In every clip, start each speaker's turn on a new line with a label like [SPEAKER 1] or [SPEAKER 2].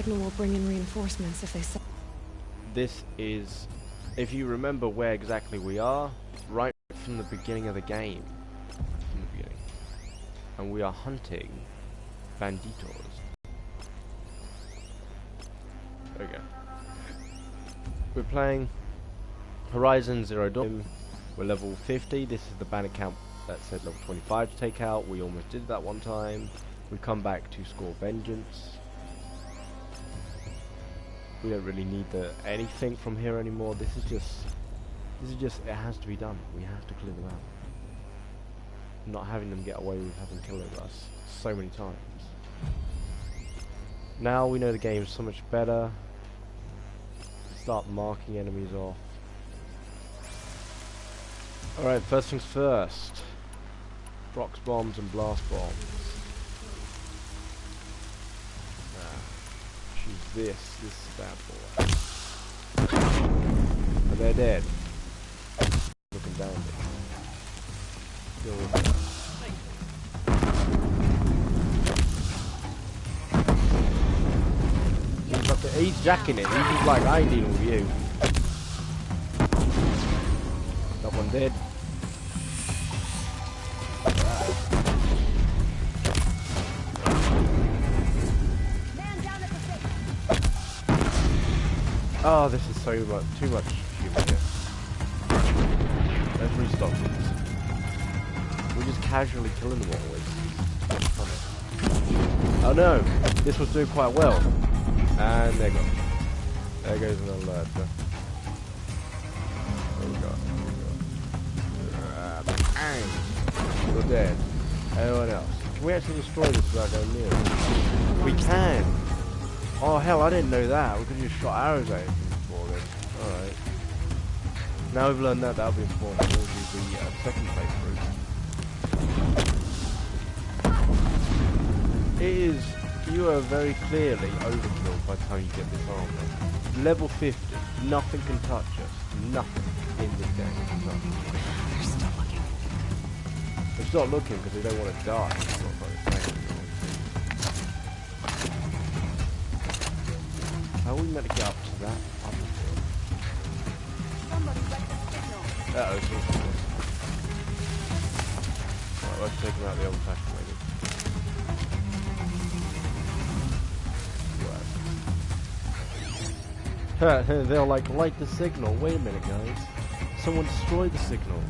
[SPEAKER 1] signal will bring in reinforcements if they say.
[SPEAKER 2] This is, if you remember where exactly we are, right from the beginning of the game. From the beginning. And we are hunting banditos. Okay. We're playing Horizon Zero Dawn. We're level 50. This is the bandit camp that said level 25 to take out. We almost did that one time. We come back to score vengeance. We don't really need anything from here anymore. This is just, it has to be done. We have to clear them out. Not having them get away with having killed us so many times. Now we know the game so much better. Start marking enemies off. Alright, first things first. Prox bombs and blast bombs. Choose this bad boy. And they're dead. Looking down there. He's jacking it. He's just like, I ain't dealing with you. That one dead. Oh, this is so much, too much human here. Let's restock these. We're just casually killing them always. Funny. Oh no, this was doing quite well. And there goes. There goes another lad. Oh god. Bang! You're dead. Anyone else? Can we actually destroy this without going near it? We can! Oh hell, I didn't know that. We could have just shot arrows at him before then. Alright. Now we've learned that, that'll be important. We'll do the second playthrough. It is... You are very clearly overkill by the time you get this armor. Level 50. Nothing can touch us. Nothing in this game can touch us.
[SPEAKER 1] They're still looking.
[SPEAKER 2] They start looking because they don't want to die. How are we meant to get up to that other thing? Uh-oh, it's all good. Right, let's take them out the old-fashioned way. They'll like light the signal. Wait a minute, guys. Someone destroyed the signal.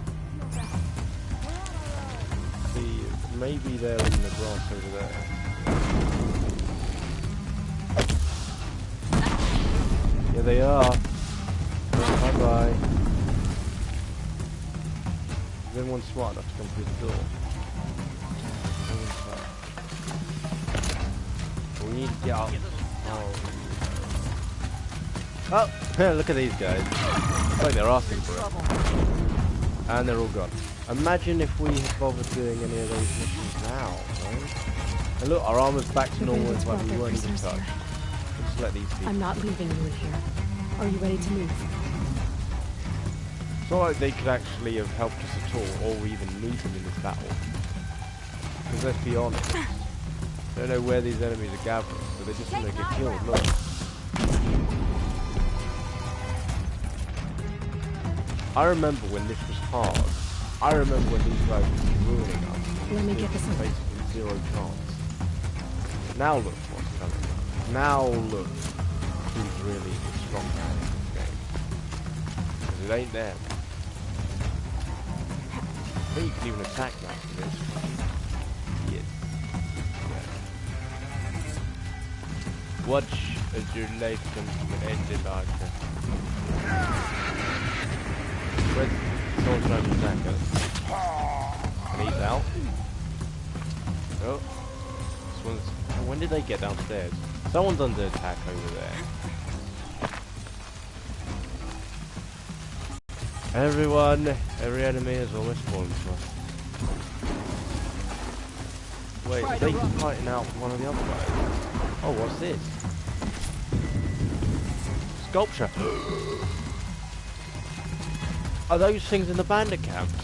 [SPEAKER 2] See, maybe they're in the grass over there. Yeah, they are. Bye bye. Is anyone smart enough to come through the door? We need to get up. Oh, look at these guys. It's like they're asking for it. And they're all gone. Imagine if we had bothered doing any of those missions now, right? And look, our armor's back to normal. It's like we weren't even touched. We'll just let these people.
[SPEAKER 1] I'm not leaving you in here. Are you ready to move?
[SPEAKER 2] It's not like they could actually have helped us at all, or we even need them in this battle. Because let's be honest, they don't know where these enemies are gathering, so they're just going to get killed. Look. I remember when this was hard. I remember when these guys were ruining us.
[SPEAKER 1] Let me get this on.
[SPEAKER 2] Basically zero chance. Now look what's coming. Now look who's really the strong man in this game. Because it ain't them. I think you can even attack that for this. Yes. Yeah. Watch as your life comes to an end in darkness. Someone's trying to attack us. And he's out. Oh. This one's... When did they get downstairs? Someone's under attack over there. Everyone, every enemy is almost fallen to us. Wait, are they fighting out one of the other guys? Oh, what's this? Sculpture. Are those things in the bandit camps?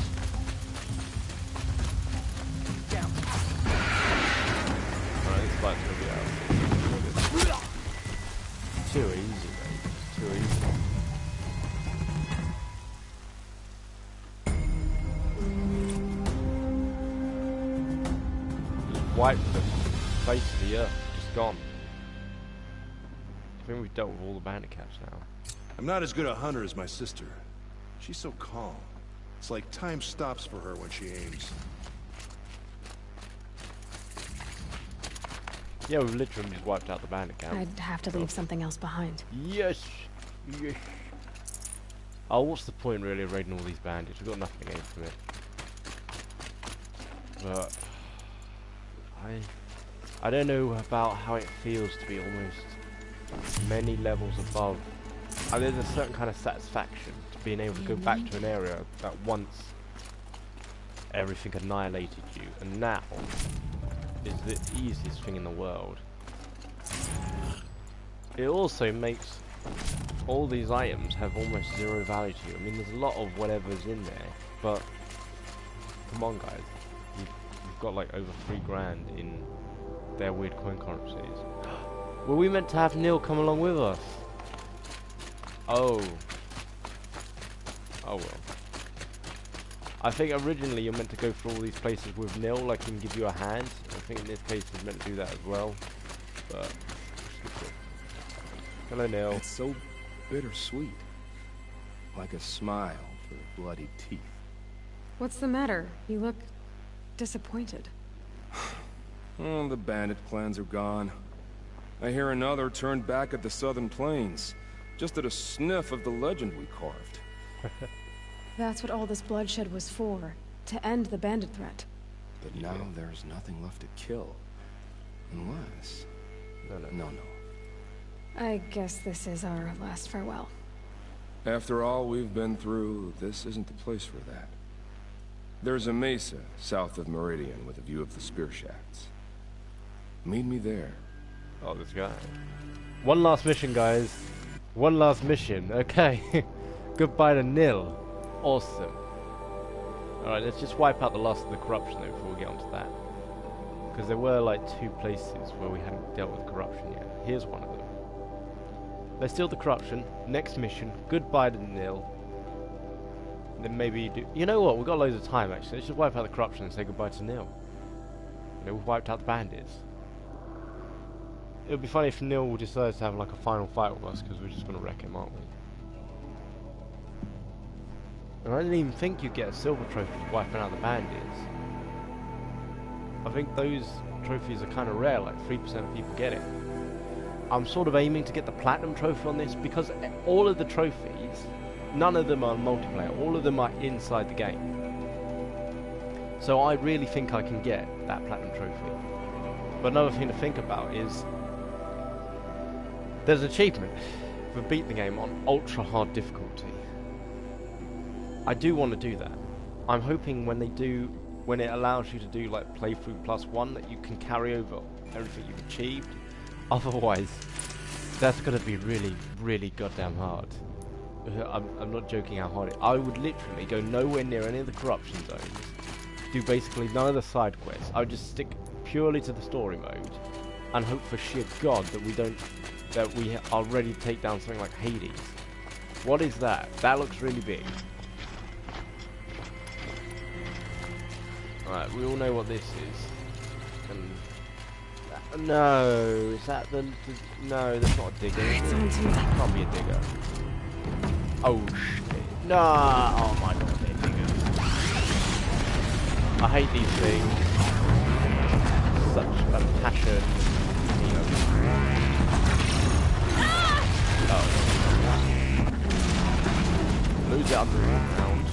[SPEAKER 2] Alright, this fight's gonna be out. too easy, mate. It's too easy. Just wiped the face of the earth. Just gone. I think we've dealt with all the bandit cats now.
[SPEAKER 3] I'm not as good a hunter as my sister. She's so calm. It's like time stops for her when she aims.
[SPEAKER 2] Yeah, we've literally just wiped out the bandit camp.
[SPEAKER 1] I'd have to leave something else behind.
[SPEAKER 2] Yes! Yes! Oh, what's the point really of raiding all these bandits? We've got nothing to gain from it. But... I don't know about how it feels to be almost many levels above. There's a certain kind of satisfaction to being able to go back to an area that once everything annihilated you, and now is the easiest thing in the world. It also makes all these items have almost zero value to you. I mean, there's a lot of whatever's in there, but come on guys, you've got like over 3 grand in their weird coin currencies. Were we meant to have Neil come along with us? Oh. Oh well. I think originally you're meant to go through all these places with Neil, like he can give you a hand. I think in this case he's meant to do that as well. But hello Neil.
[SPEAKER 4] It's so bittersweet. Like a smile for bloody teeth.
[SPEAKER 1] What's the matter? You look disappointed.
[SPEAKER 4] Oh, the bandit clans are gone. I hear another turned back at the southern plains, just at a sniff of the legend we carved.
[SPEAKER 1] That's what all this bloodshed was for, to end the bandit threat.
[SPEAKER 4] But now there's nothing left to kill. Unless... No.
[SPEAKER 1] I guess this is our last farewell.
[SPEAKER 4] After all we've been through, this isn't the place for that. There's a mesa south of Meridian with a view of the spear shafts. Meet me there.
[SPEAKER 2] Oh, this guy. One last mission, guys. One last mission. Okay. Goodbye to Nil. Awesome. Alright, let's just wipe out the last of the corruption though before we get onto that. Because there were like 2 places where we hadn't dealt with corruption yet. Here's one of them. Let's deal with the corruption. Next mission. Goodbye to Nil. Then maybe do... You know what? We've got loads of time actually. Let's just wipe out the corruption and say goodbye to Nil. You know, we've wiped out the bandits. It would be funny if Neil decides to have like a final fight with us, because we're just going to wreck him, aren't we? And I didn't even think you'd get a silver trophy for wiping out the bandits. I think those trophies are kind of rare, like 3% of people get it. I'm sort of aiming to get the platinum trophy on this, because all of the trophies, none of them are multiplayer, all of them are inside the game. So I really think I can get that platinum trophy. But another thing to think about is, there's an achievement for beat the game on ultra hard difficulty. I do want to do that. I'm hoping when it allows you to do like playthrough +1, that you can carry over everything you've achieved. Otherwise, that's going to be really, really goddamn hard. I'm not joking how hard I would literally go nowhere near any of the corruption zones, do basically none of the side quests. I would just stick purely to the story mode and hope for sheer God that we are ready to take down something like Hades. What is that? That looks really big. Alright, we all know what this is. And no, is that the no, that's not a digger. Is it? Can't be a digger. Oh shit. No, oh my god, they're diggers. I hate these things. Such a passion. You know. Oh. Lose it underground.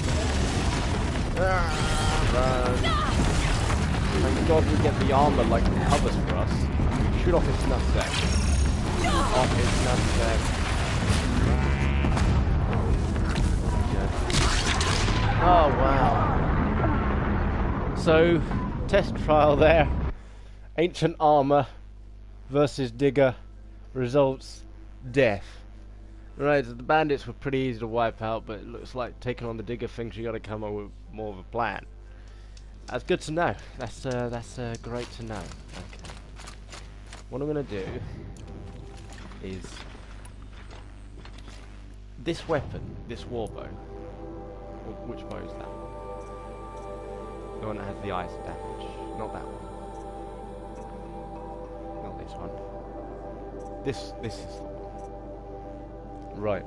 [SPEAKER 2] Thank God we get the armor like it covers for us. Shoot off its nutsack. Off its nutsack. Oh wow. So, test trial there. Ancient armor versus digger. Results, death. Right, so the bandits were pretty easy to wipe out, but it looks like taking on the digger things you got to come up with more of a plan. That's good to know. That's great to know. Okay. What I'm gonna do is this weapon, this warbow, which bow is that? The one that has the ice damage, not that one. Not this one. This is the one. Right.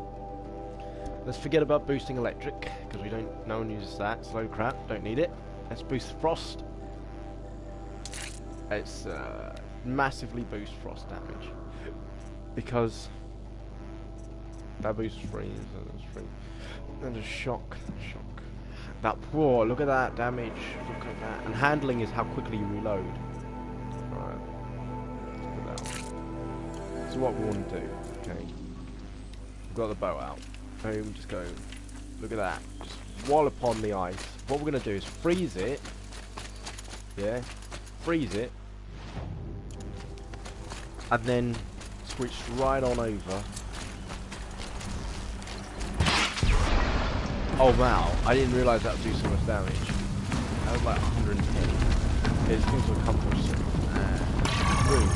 [SPEAKER 2] Let's forget about boosting electric, because no one uses that. Slow crap, don't need it. Let's boost frost. It's massively boost frost damage. Because that boosts freeze, and a shock. That poor, look at that damage. Look at that. And handling is how quickly you reload. Alright. Let's put that on. So what we want to do, okay. We've got the bow out. Boom, just go. Look at that. Just wall upon the ice. What we're gonna do is freeze it. Yeah. Freeze it. And then switch right on over. Oh wow, I didn't realise that would do so much damage. That was like 110. It seems to have come from soon.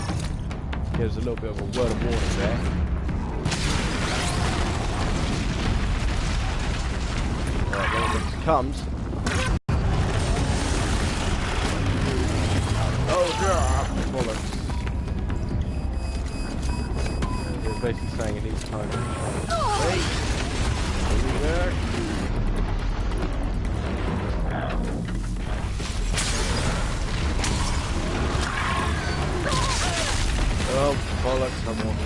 [SPEAKER 2] There's a little bit of a word of warning there. Alright, when it comes. Oh yeah! Bollocks. It's basically saying it needs time. Wait! Over there. Oh, bollocks, someone.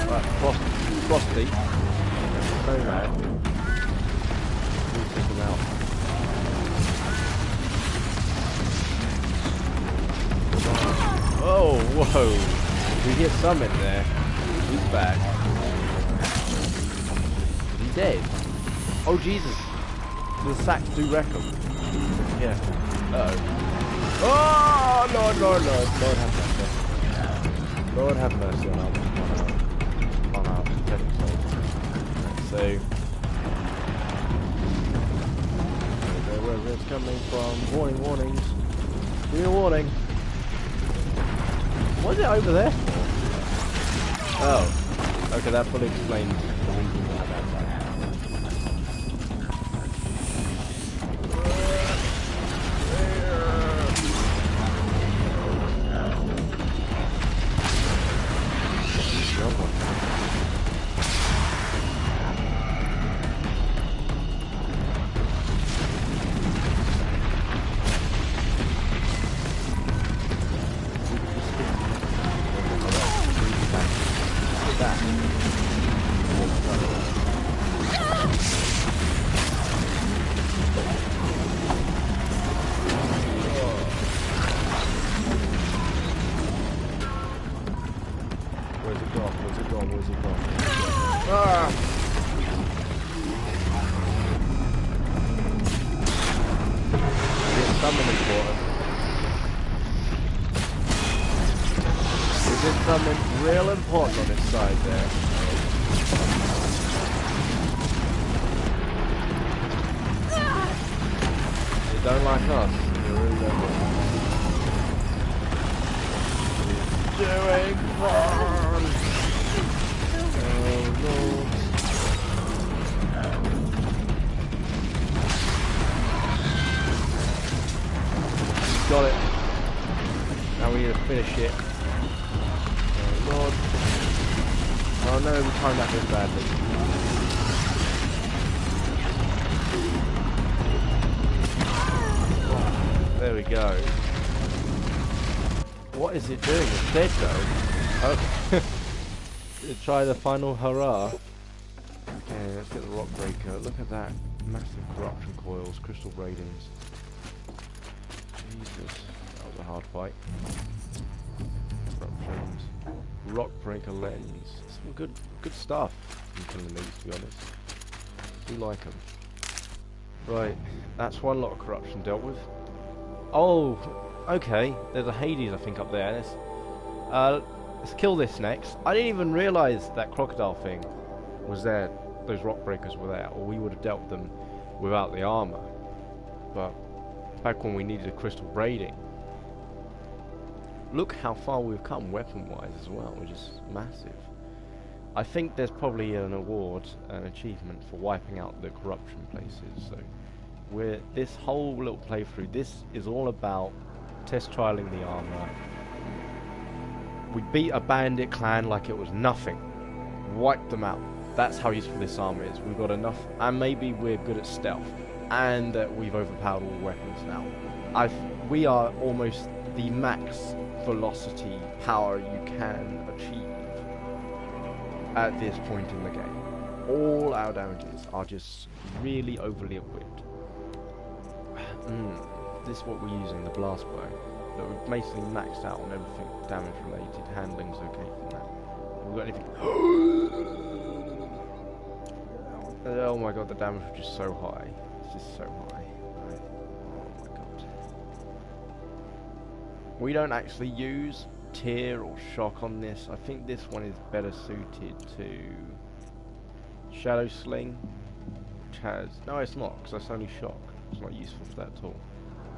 [SPEAKER 2] Right, Frosty. So mad. We'll take him out. Oh, whoa. We get some in there. He's back. Is he dead? Oh, Jesus. The sacks do wreck him. Yeah. Uh-oh. Oh, Lord. Lord have mercy. Lord have mercy on our pathetic souls. So, where's this coming from? Warnings. Give me a warning. What is it over there for? Oh. Okay, that fully explains the reason why that's like. Where's it gone? Ah! Get summoning for us. We did something real important on its side there. They don't like us. They really don't like us. Doing fun! Oh no. Got it. Now we need to finish it. Oh lord. Oh no, we timed that really badly. There we go. What is it doing? It's dead though. Okay. Try the final hurrah. Okay, let's get the rock breaker. Look at that. Massive corruption coils, crystal braidings. Jesus. That was a hard fight. Corruptions. Rock breaker lens. Some good stuff in killing these, to be honest. Do like them. Right. That's one lot of corruption dealt with. Oh, okay. There's a Hades, I think, up there. Let's kill this next. I didn't even realise that crocodile thing was there. Those rock breakers were there, or we would have dealt with them without the armour. But back when we needed a crystal braiding, look how far we've come weapon-wise as well, which is massive. I think there's probably an award, an achievement for wiping out the corruption places. So this whole little playthrough, this is all about test trialing the armor. We beat a bandit clan like it was nothing. Wiped them out. That's how useful this armor is. We've got enough, and maybe we're good at stealth, and we've overpowered all the weapons now. We are almost the max velocity power you can achieve at this point in the game. All our damages are just really overly equipped. This is what we're using, the blast bow. But we've basically maxed out on everything damage related. Handling's okay from that. We've got anything. Oh my god, the damage was just so high. It's just so high. Right. Oh my god. We don't actually use tear or shock on this. I think this one is better suited to Shadow Sling, which has... No, it's not, because that's only shock. It's not useful for that at all.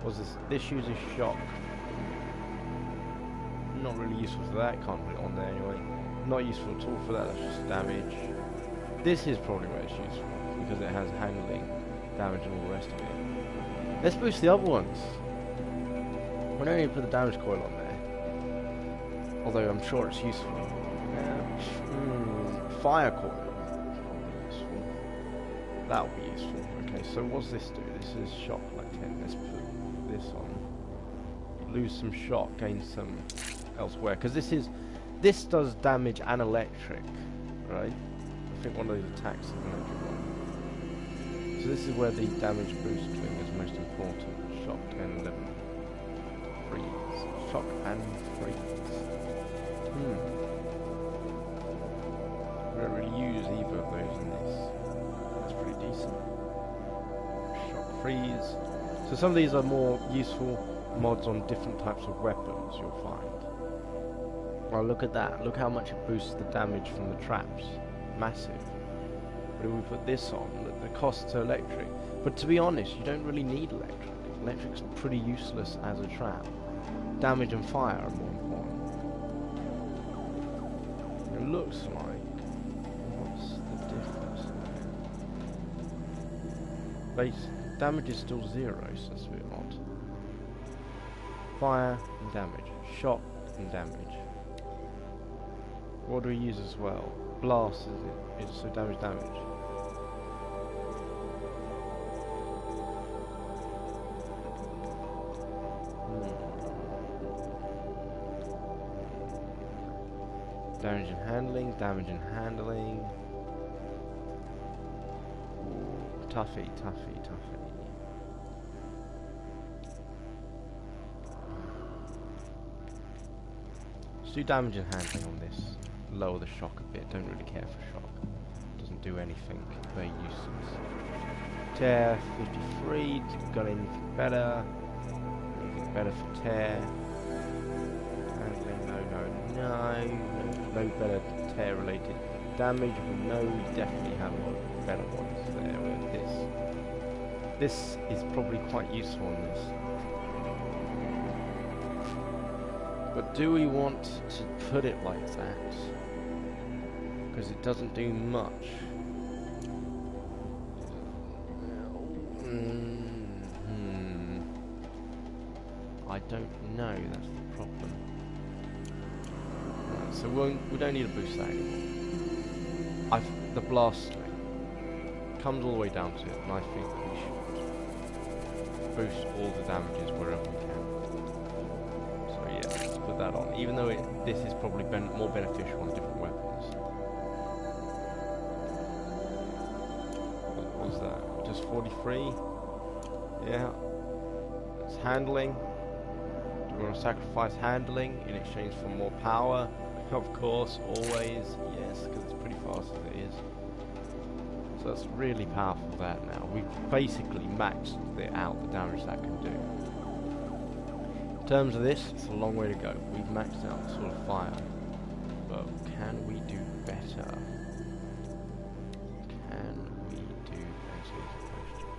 [SPEAKER 2] What's this? This uses shock. Not really useful for that. Can't put it on there anyway. Not useful at all for that. That's just damage. This is probably where it's useful, because it has handling, damage, and all the rest of it. Let's boost the other ones. We don't even put the damage coil on there. Although I'm sure it's useful. Fire coil. Useful. That'll be useful. Okay, so what's this do? This is shock like 10. Let's put this on. Lose some shock, gain some elsewhere. Because this does damage and electric, right? I think one of these attacks is an electric one. So this is where the damage boost thing is most important. Shock 10, 11. Freeze. Shock and freeze. We don't really use either of those in this. That's pretty decent. Shock freeze. So some of these are more useful mods on different types of weapons, you'll find. Well, look at that. Look how much it boosts the damage from the traps. Massive. But if we put this on, look, the cost to electric. But to be honest, you don't really need electric. Electric's pretty useless as a trap. Damage and fire are more important. It looks like... What's the difference there? Base damage is still 0, so that's a bit odd. Fire and damage. Shock and damage. What do we use as well? Blast, is it? It's so damage. Damage and handling. Ooh, toughy. Let's do damage and handling on this. Lower the shock a bit. Don't really care for shock. Doesn't do anything. Very useless. Tear 53. Got anything better? Anything better for tear? Handling, no better tear related damage. We know we definitely have a lot of better ones there with this. This is probably quite useful in this. But do we want to put it like that? Because it doesn't do much. I don't know, that's the problem. Right, so we don't need to boost that anymore. The blast string comes all the way down to it, and I think we should boost all the damages wherever we can. So yeah, let's put that on. Even though this is probably more beneficial on different weapons. What was that? Just 43? Yeah. It's handling. Do we want to sacrifice handling in exchange for more power? Of course, always. Yes, because it's pretty fast as it is. So that's really powerful that now. We've basically maxed out the damage that can do. In terms of this, it's a long way to go. We've maxed out sort of fire. But can we do better? Can we do better is the question.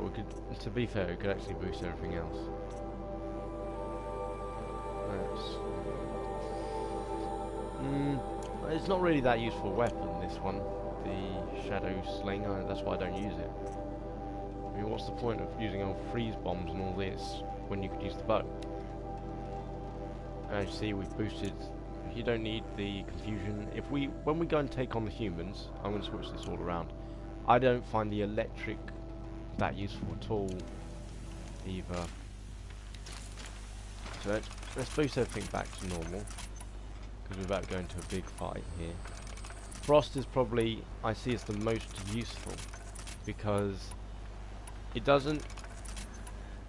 [SPEAKER 2] we could, to be fair, we could actually boost everything else. It's not really that useful weapon, this one. The Shadow Sling, that's why I don't use it. I mean, what's the point of using all freeze bombs and all this when you could use the bow? And as you see, we've boosted. You don't need the confusion. When we go and take on the humans, I'm going to switch this all around. I don't find the electric that useful at all, either. So let's boost everything back to normal, because we're about to go into a big fight here. Frost is probably, I see, as the most useful, because it doesn't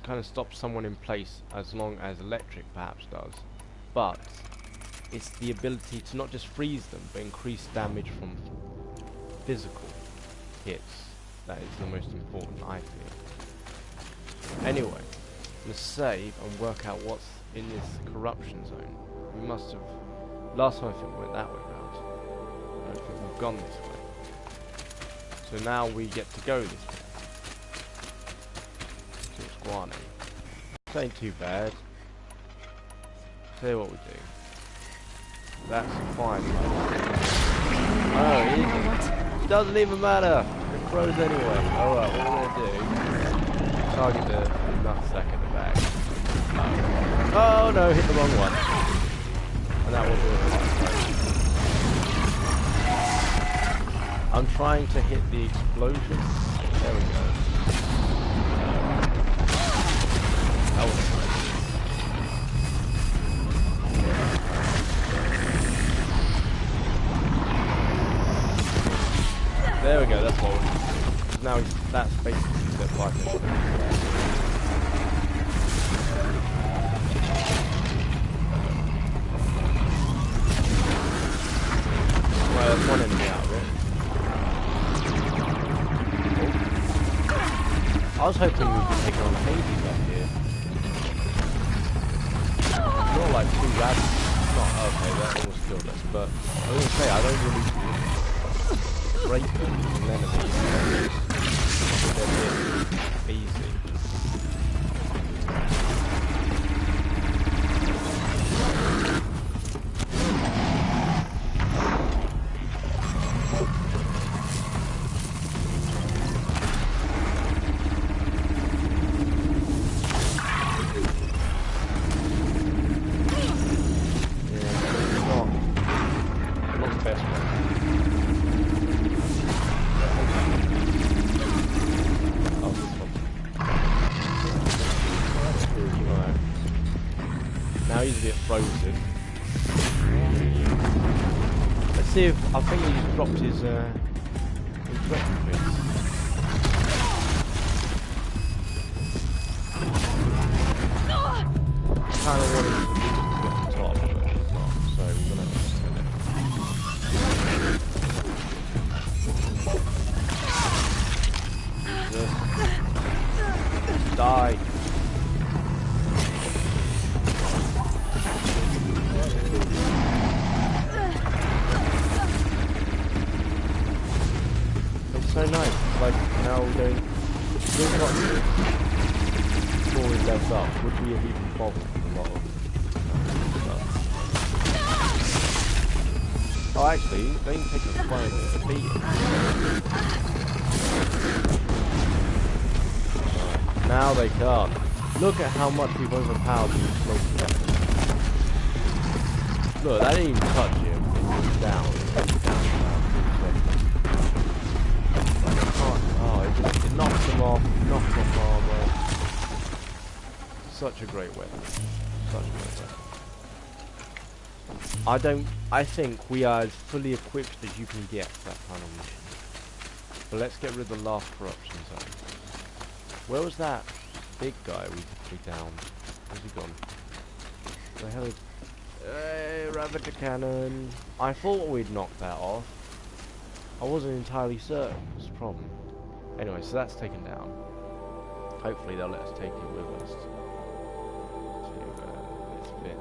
[SPEAKER 2] kind of stop someone in place as long as electric perhaps does, but it's the ability to not just freeze them, but increase damage from physical hits. That is the most important, I feel. Anyway, let's save and work out what's in this corruption zone. We must have... Last time I think we went that way round. I don't think we've gone this way. So now we get to go this way. To Squani. This ain't too bad. Tell you what we do. That's fine. Oh, it isn't. Doesn't even matter. It throws anyway. Alright, what we're going to do... Target the nutsack in the back. Oh no, hit the wrong one. And that wasn't it. I'm trying to hit the explosion. There we go. That was nice. There we go, that's what we're... Now that's basically the fighting. Well, there's one enemy out of it. Oh. I was hoping we could take on Hades up here. Not like too bad. Not okay, that almost killed us, but I was gonna say I don't really break them and enemies. They're easy. Frozen. Let's see if I think he's dropped his weapon bits. Kind of wanted to get the top, but it's not, so we're gonna have to spin it. Die. So nice, like now we're going still not before we left up, would we have even bothered with a lot of stuff? Oh actually, they can take us quite a beat. Right, now they can't. Look at how much we've overpowered the explosive weapon. Look, that didn't even touch him, it's down, it's down. It knocks them off, knocks off armor. Such a great weapon. Such a great weapon. I think we are as fully equipped as you can get for that kind of mission. But let's get rid of the last corruption zone. Where was that big guy we downed? Where's he gone? Where the hell is... Hey, rabbit cannon. I thought we'd knocked that off. I wasn't entirely certain. That's the problem. Anyway, so that's taken down. Hopefully they'll let us take it with us to this bit.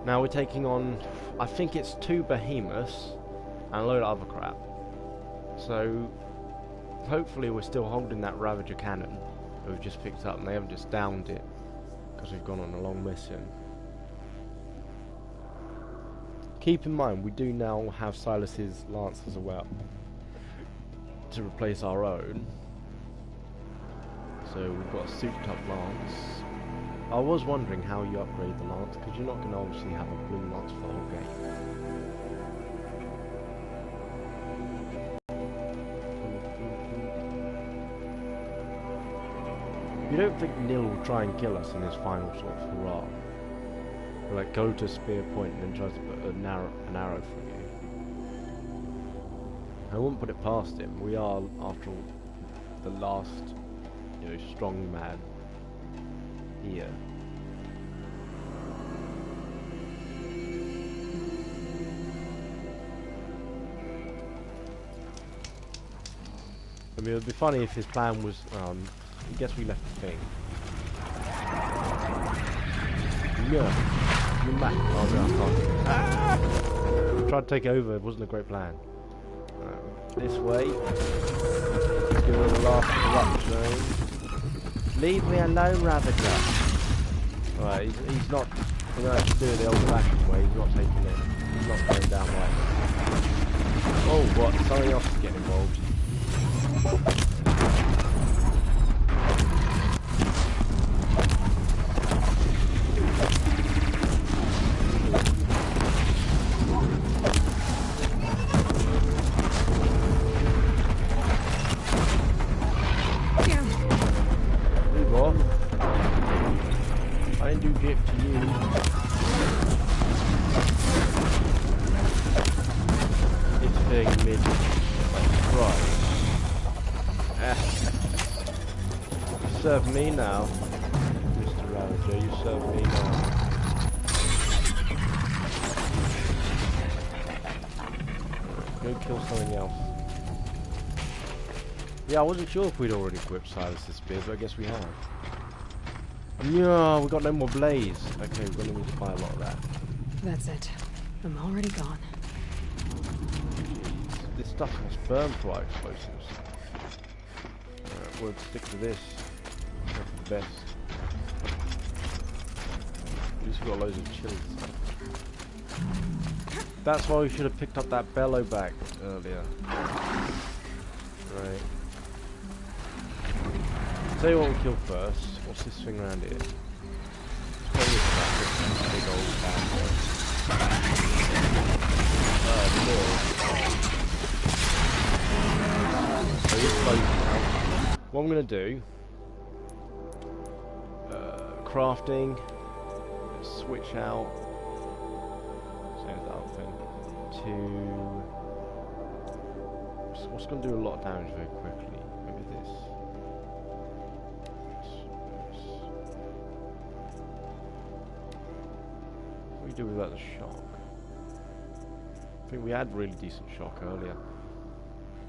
[SPEAKER 2] Now we're taking on, I think it's 2 behemoths and a load of other crap. So hopefully we're still holding that Ravager cannon that we've just picked up, and they haven't just downed it because we've gone on a long mission. Keep in mind, we do now have Silas's lance as well to replace our own. So we've got a souped up lance. I was wondering how you upgrade the lance, because you're not going to obviously have a blue lance for the whole game. You don't think Nil will try and kill us in his final sort of hurrah? Or like go to spear point and then tries to put an arrow through you? I wouldn't put it past him. We are, after all, the last, you know, strong man here. I mean, it would be funny if his plan was, I guess we left the thing. Yeah, you're back. Oh, no, I can't. Tried to take over, it wasn't a great plan. This way. Let's do the last corruption. Leave me alone, Ravager. Alright, he's not, we're going to actually do it the old-fashioned way, he's not taking it. He's not going down right. Oh, what? Something else is getting involved. Serve me now, Mr. Ravager, you serve me now. Go kill something else. Yeah, I wasn't sure if we'd already equipped Silas's spears, but I guess we have. Yeah, we got no more blaze. Okay, we're gonna need to buy a lot of that.
[SPEAKER 1] That's it. I'm already gone.
[SPEAKER 2] This stuff must burn for our explosives. We'll stick to this. That's the best. At least we've got loads of chili stuff. That's why we should have picked up that bellow back earlier. Right. Tell you what we'll kill first. What's this thing around here? It's probably about this big old bad boy. So he's close now. What I'm going to do, crafting, switch out, same as that other thing, to, what's going to do a lot of damage very quickly, maybe this. What do we do without the shock? I think we had really decent shock earlier.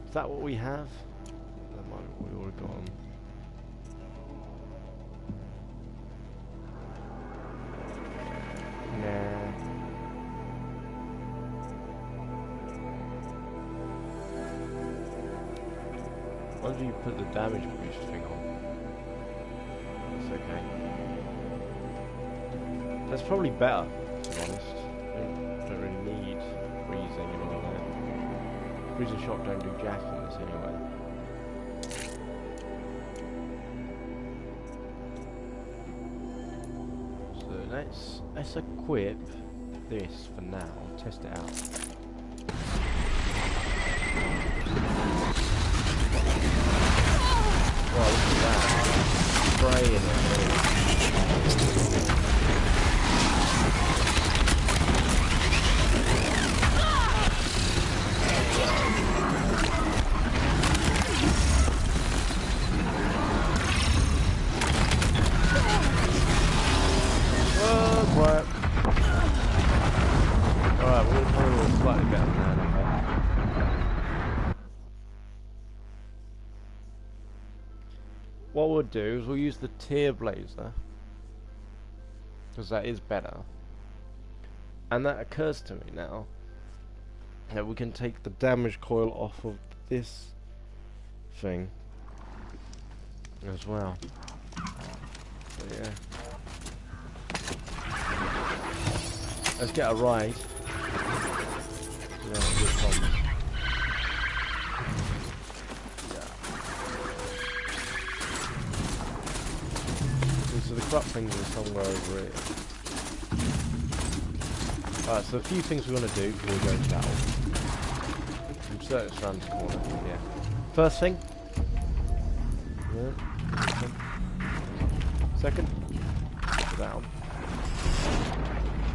[SPEAKER 2] Is that what we have? That might be what we already got on. Nah. Why don't you put the damage boost thing on? That's okay. That's probably better, to be honest. Don't really need freezing and all that. Freezing shock don't do jack in this anyway. Let's equip this for now. Test it out. Wow, look at that. Spraying it. What we'll do is we'll use the tier blazer, because that is better. And that occurs to me now that we can take the damage coil off of this thing as well. So yeah. Let's get a ride. Yeah, so the crop things are somewhere over here. Alright, so a few things we want to do before we go into battle. Some search around this corner, yeah. First thing. Yeah. Second. Down.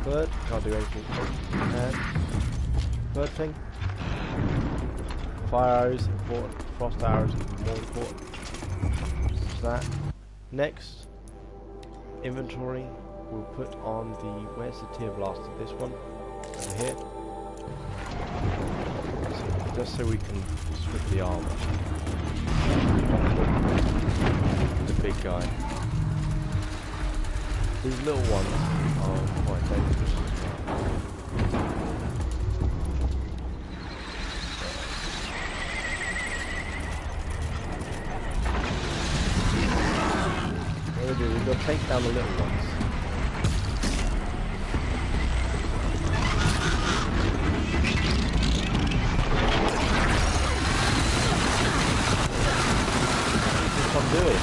[SPEAKER 2] Third, can't do anything. And third thing. Fire arrows, important. Frost arrows, even more important. Just that. Next, inventory. We'll put on the, where's the tear blaster? This one, over here. So, just so we can strip the armor. The big guy. These little ones are quite dangerous as well. What do we do? We've got to take down the little ones. Do it.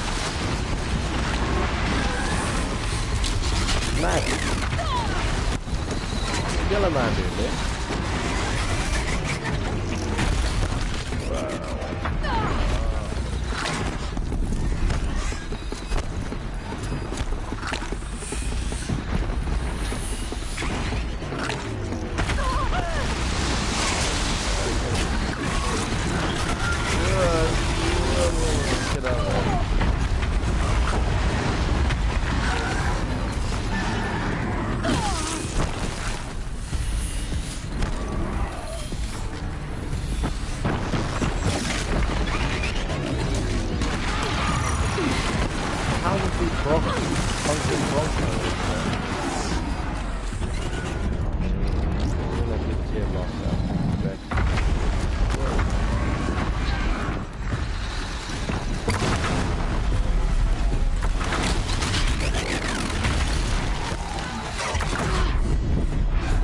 [SPEAKER 2] Mad. Yellow man doing this.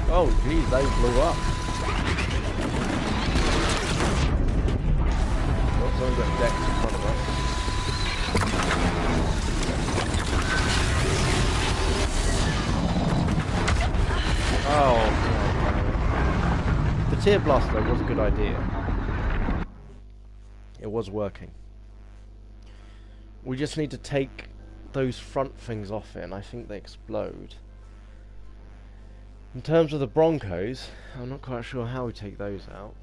[SPEAKER 2] Oh geez, they blew up. Oh, someone got decks in front of us. Oh, the tear blaster was a good idea. It was working. We just need to take those front things off it, and I think they explode. In terms of the Broncos, I'm not quite sure how we take those out.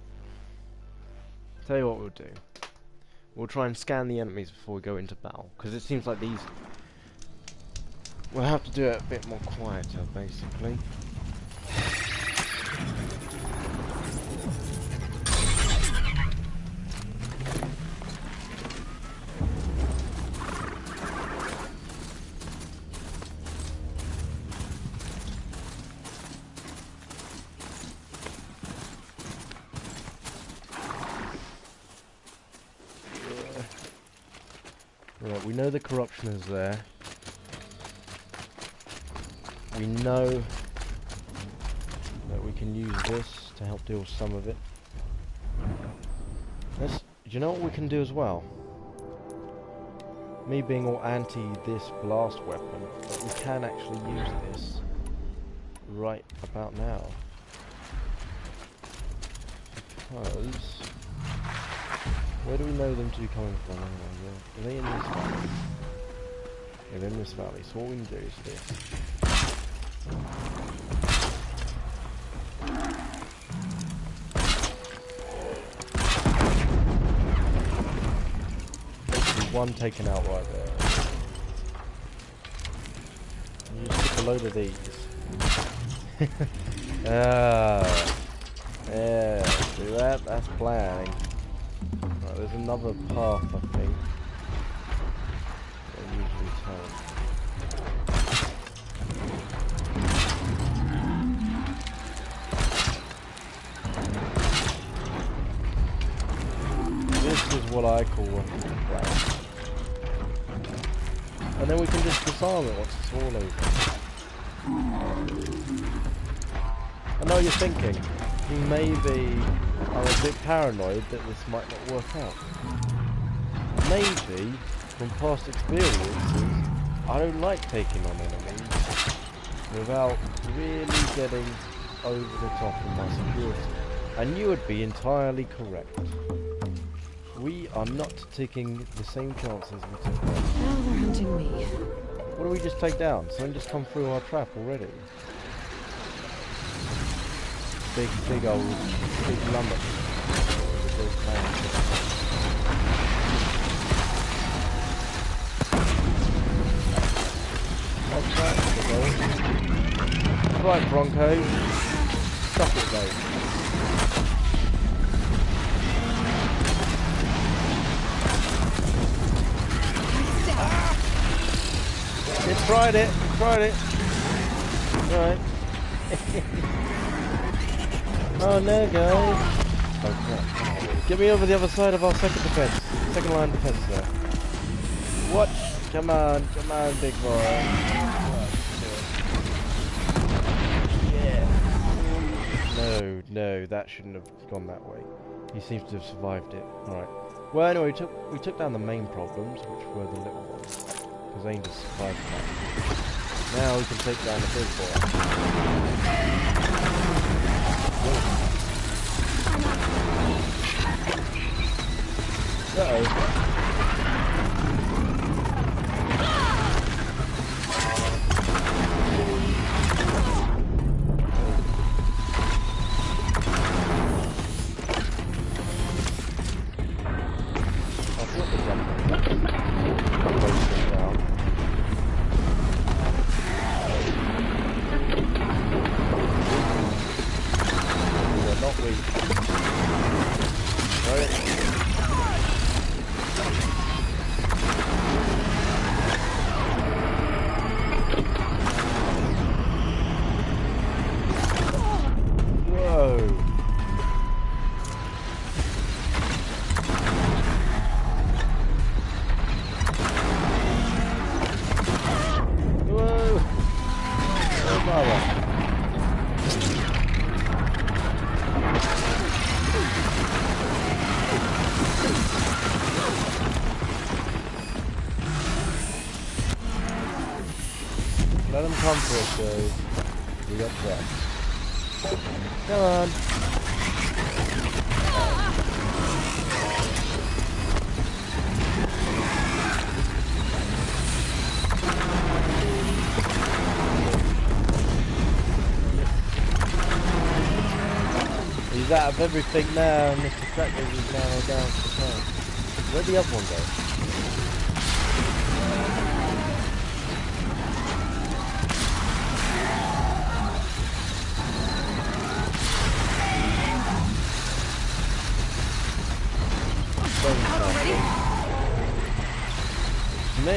[SPEAKER 2] Tell you what we'll do. We'll try and scan the enemies before we go into battle, because it seems like these... We'll have to do it a bit more quieter, basically. Right, we know the corruption is there. We know that we can use this to help deal with some of it. Do you know what we can do as well? Me being all anti this blast weapon, but we can actually use this right about now. Because... where do we know them to be coming from? Are they in this valley? Yeah, they're in this valley. So what we can do is this. One taken out right there. And you just stick a load of these. Yeah, do that. That's planning. Right, there's another path, I think. They usually tell. This is what I cycle of crap. And then we can just disarm it once it's all over. I know you're thinking, you maybe are a bit paranoid that this might not work out. Maybe, from past experiences, I don't like taking on enemies without really getting over the top in my security. And you would be entirely correct. We are not taking the same chances we took down.
[SPEAKER 1] Now they're hunting me.
[SPEAKER 2] What do we just take down? Something just come through our trap already. Big old lumber. Right, Bronco. Stop it, though. You tried it. Right. Oh no, guys. Okay. Get me over the other side of our second line defense there. What? Come on, big boy. Yeah. No, that shouldn't have gone that way. He seems to have survived it. Alright. Well, anyway, we took down the main problems, which were the little ones. Because they just survived that. Now we can take down the big boy. Uh-oh. Let them come for us, guys. We got trapped. Come on. He's out of everything now, and Mr. Crackers is now down to the town. Where'd the other one go? Me?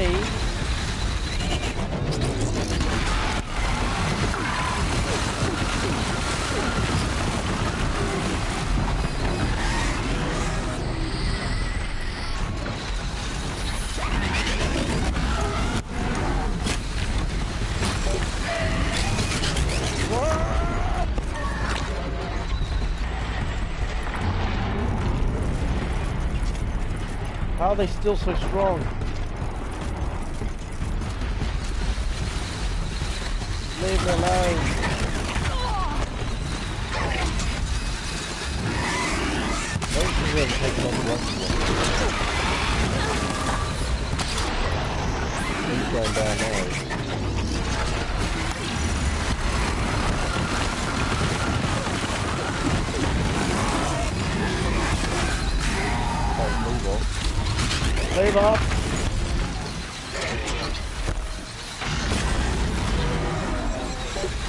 [SPEAKER 2] How are they still so strong? Leave me alone. Don't you really take on the He's going down there. Oh, move on. Save up!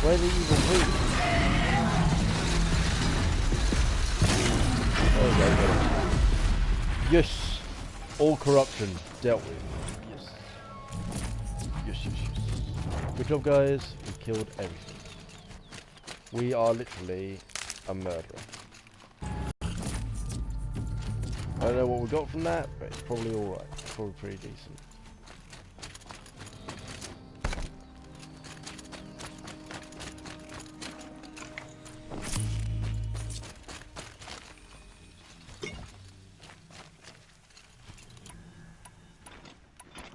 [SPEAKER 2] Where's the evil brute? There we go. Yes! All corruption dealt with. Yes. Good job, guys. We killed everything. We are literally a murderer. don't know what we got from that, but it's probably alright. Probably pretty decent.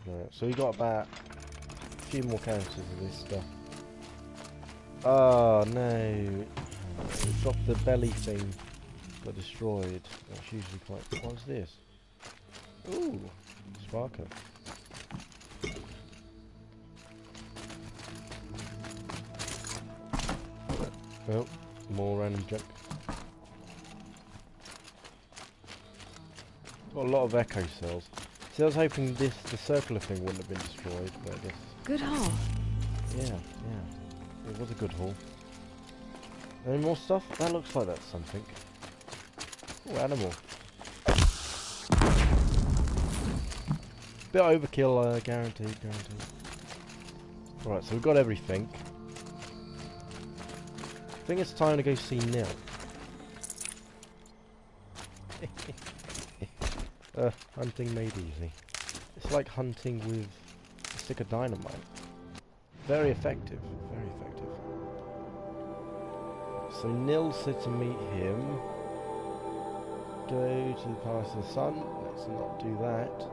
[SPEAKER 2] Right, so we got about a few more counters of this stuff. Oh no. We dropped the belly thing. Got destroyed. That's usually quite... What's this? Ooh, sparker. Oh, more random junk. Got a lot of echo cells. See, I was hoping the circular thing wouldn't have been destroyed, but I guess...
[SPEAKER 1] Good haul.
[SPEAKER 2] Yeah, yeah. It was a good haul. Any more stuff? That looks like that's something. Oh, animal. Bit overkill, guaranteed. Right, so we've got everything. I think it's time to go see Nil. Hunting made easy. It's like hunting with a stick of dynamite. Very effective, very effective. So Nil said to meet him. Go to the Palace of the Sun. Let's not do that.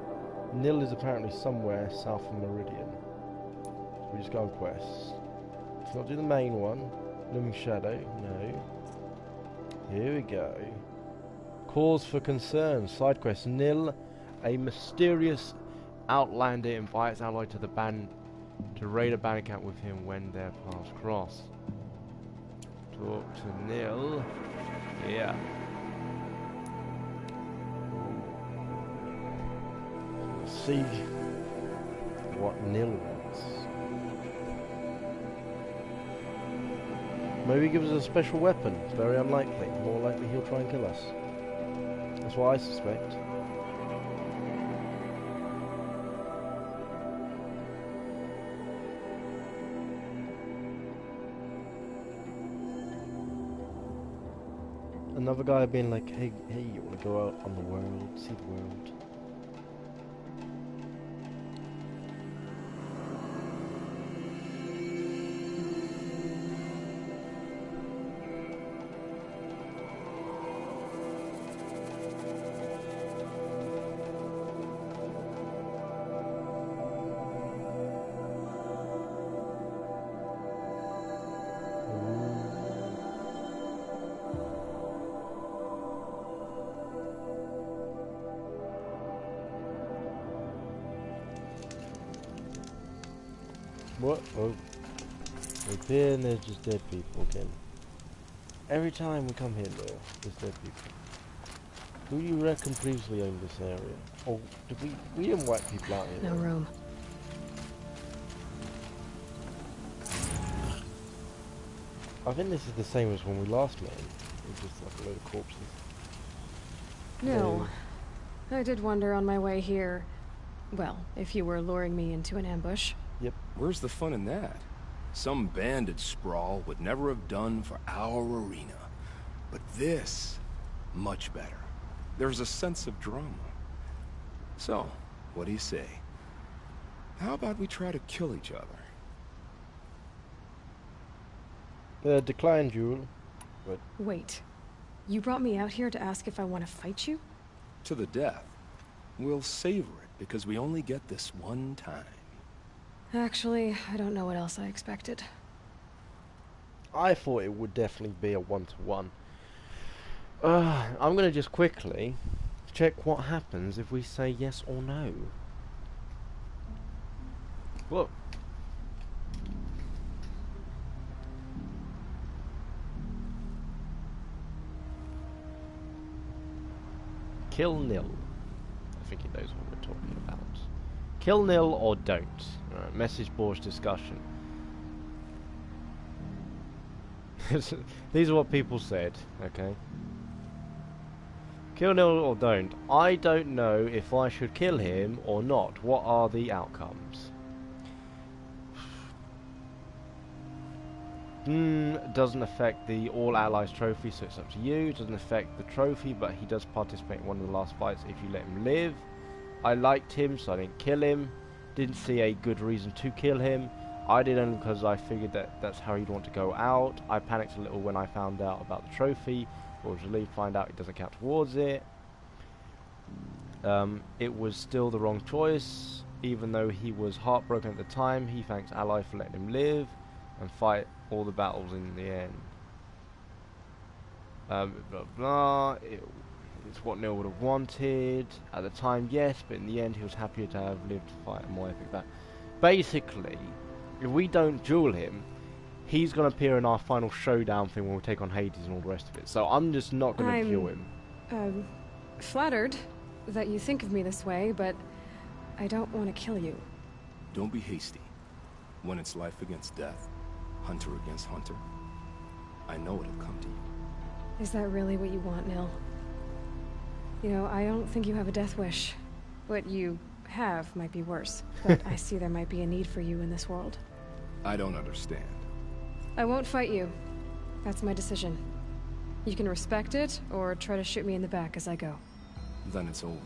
[SPEAKER 2] Nil is apparently somewhere south of Meridian. So we just go on quests. Let's not do the main one. Looming Shadow, no. Here we go. Cause for concern. Side quest. Nil, a mysterious outlander, invites Alloy to the band to raid a bandit camp with him when their paths cross. Talk to Nil. Yeah. See what Nil wants. Maybe he gives us a special weapon. It's very unlikely. More likely he'll try and kill us. That's what I suspect. Another guy being like, hey, you want to go out on the world, see the world? What? Oh. We're here and there's just dead people again. Every time we come here, though, there's dead people. Who do you reckon previously owned this area? Oh, did we didn't wipe people out here.
[SPEAKER 1] No room.
[SPEAKER 2] I think this is the same as when we last met him. It's just like a load of corpses.
[SPEAKER 1] No. I did wonder on my way here. Well, if you were luring me into an ambush.
[SPEAKER 2] Yep.
[SPEAKER 4] Where's the fun in that? Some bandit sprawl would never have done for our arena. But this, much better. There's a sense of drama. So, what do you say? How about we try to kill each other?
[SPEAKER 2] Decline duel. But
[SPEAKER 1] Wait. You brought me out here to ask if I want to fight you?
[SPEAKER 4] To the death. We'll savor it because we only get this one time.
[SPEAKER 1] Actually, I don't know what else I expected.
[SPEAKER 2] I thought it would definitely be a one-to-one. I'm gonna just quickly check what happens if we say yes or no. Whoa. Kill Nil. I think he knows what we're talking about. Kill Nil or don't. Message boards discussion. These are what people said, okay? Kill Nil or don't. I don't know if I should kill him or not. What are the outcomes? Doesn't affect the All Allies trophy, so it's up to you. Doesn't affect the trophy, but he does participate in one of the last fights if you let him live. I liked him, so I didn't kill him. Didn't see a good reason to kill him. I did only because I figured that that's how he'd want to go out. I panicked a little when I found out about the trophy, but was relieved to find out it doesn't count towards it. It was still the wrong choice, even though he was heartbroken at the time. He thanks Ally for letting him live and fight all the battles in the end. Blah blah. It's what Neil would have wanted at the time, yes, but in the end he was happier to have lived to fight a more epic battle. Basically, if we don't duel him, he's going to appear in our final showdown thing when we take on Hades and all the rest of it. So I'm just not going to duel him.
[SPEAKER 1] Flattered that you think of me this way, but I don't want to kill you.
[SPEAKER 4] Don't be hasty. When it's life against death, hunter against hunter, I know it'll come to you.
[SPEAKER 1] Is that really what you want, Nil? You know, I don't think you have a death wish. What you have might be worse, but I see there might be a need for you in this world.
[SPEAKER 4] I don't understand.
[SPEAKER 1] I won't fight you. That's my decision. You can respect it, or try to shoot me in the back as I go.
[SPEAKER 4] Then it's over.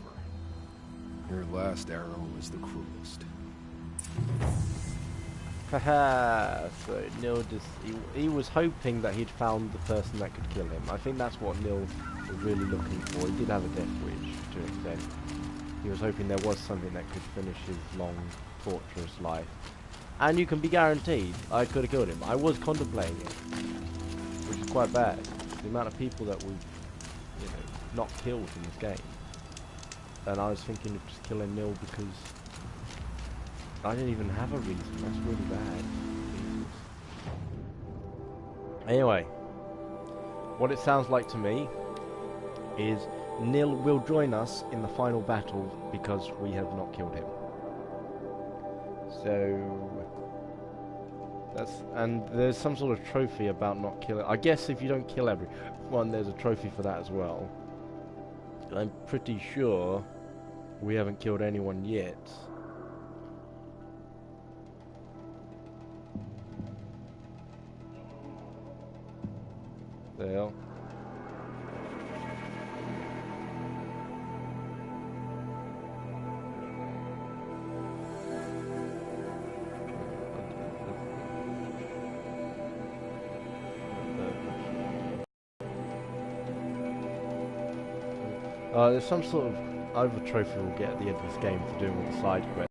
[SPEAKER 4] Your last arrow is the cruelest.
[SPEAKER 2] Haha, so Neil just, he was hoping that he'd found the person that could kill him. I think that's what Neil was really looking for. He did have a death wish to an extent. He was hoping there was something that could finish his long, torturous life. And you can be guaranteed I could have killed him. I was contemplating it, which is quite bad. The amount of people that we've, you know, not killed in this game. And I was thinking of just killing Neil because I didn't even have a reason. That's really bad. Jesus. Anyway, what it sounds like to me is Nil will join us in the final battle because we have not killed him. So and there's some sort of trophy about not killing. I guess if you don't kill everyone, there's a trophy for that as well. I'm pretty sure we haven't killed anyone yet. There. There's some sort of other trophy we'll get at the end of this game for doing all the side quests.